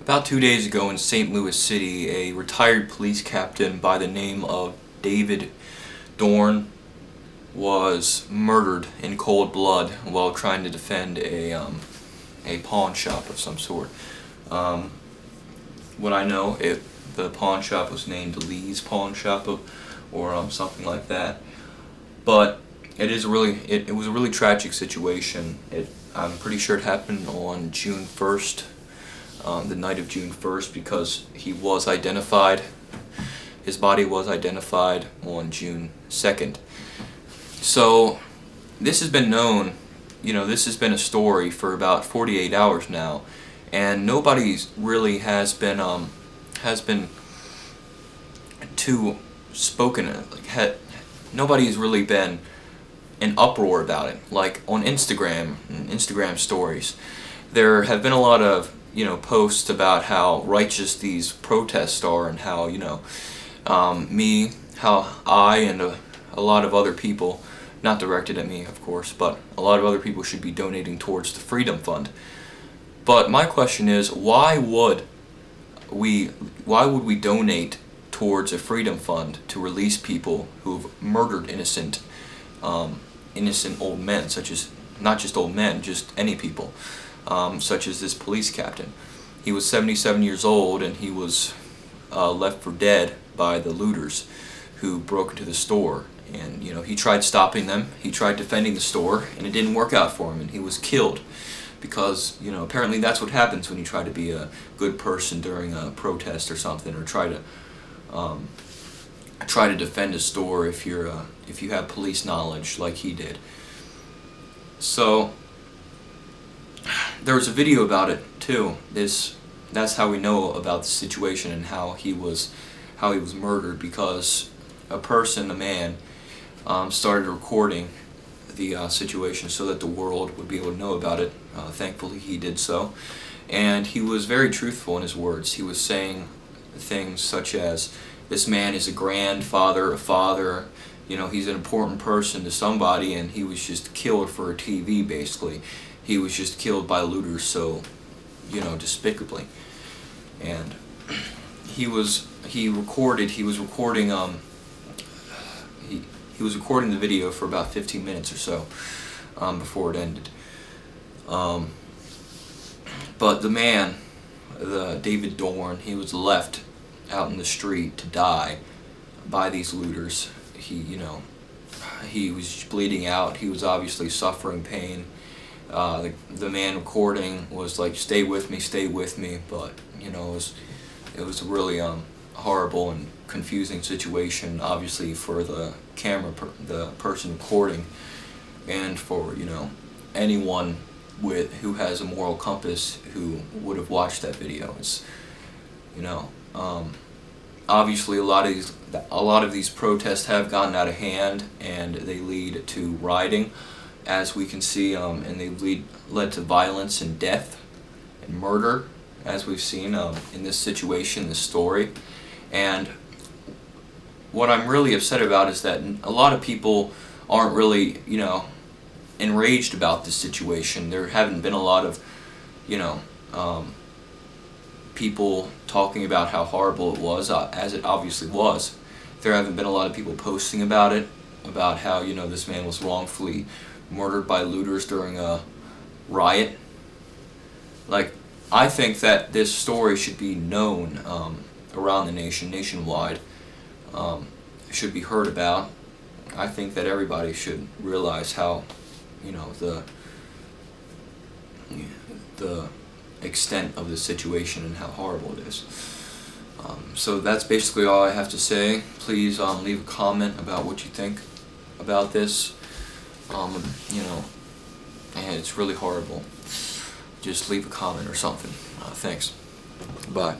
About 2 days ago in St. Louis City, a retired police captain by the name of David Dorn was murdered in cold blood while trying to defend a pawn shop of some sort. What I know, the pawn shop was named Lee's Pawn Shop or something like that. But it was a really tragic situation. I'm pretty sure it happened on June 1st. The night of June 1st, because his body was identified on June 2nd. So this has been known, this has been a story for about 48 hours now, and nobody's really has been too spoken, nobody's really been in uproar about it. Like on Instagram stories, there have been a lot of posts about how righteous these protests are, and how how I and a lot of other people, not directed at me of course, but a lot of other people should be donating towards the Freedom Fund. But my question is, why would we donate towards a Freedom Fund to release people who've murdered innocent old men, such as, not just old men, just any people, such as this police captain. He was 77 years old, and he was left for dead by the looters who broke into the store. And he tried stopping them, he tried defending the store, and it didn't work out for him, and he was killed. Because apparently that's what happens when you try to be a good person during a protest or something, or try to defend a store if you have police knowledge like he did. So there was a video about it too. That's how we know about the situation and how he was murdered, because a man, started recording the situation so that the world would be able to know about it. Thankfully he did so, and he was very truthful in his words. He was saying things such as, this man is a grandfather, a father, he's an important person to somebody, and he was just killed for a TV, basically. He was just killed by looters, so, despicably. And he was recording the video for about 15 minutes or so before it ended. But the man, David Dorn, he was left out in the street to die by these looters. He was bleeding out. He was obviously suffering pain. The man recording was like, stay with me, but it was a really horrible and confusing situation, obviously, for the the person recording, and for anyone who has a moral compass who would have watched that video. It's obviously a lot of these protests have gotten out of hand, and they lead to rioting, as we can see, and they led to violence and death and murder, as we've seen in this situation, this story. And what I'm really upset about is that a lot of people aren't really, enraged about this situation. There haven't been a lot of, people talking about how horrible it was, as it obviously was. There haven't been a lot of people posting about it, about how, this man was wrongfully murdered by looters during a riot. Like, I think that this story should be known around the nation, nationwide. Should be heard about. I think that everybody should realize how, the extent of the situation and how horrible it is. So that's basically all I have to say. Please leave a comment about what you think about this. And it's really horrible. Just leave a comment or something. Thanks. Bye.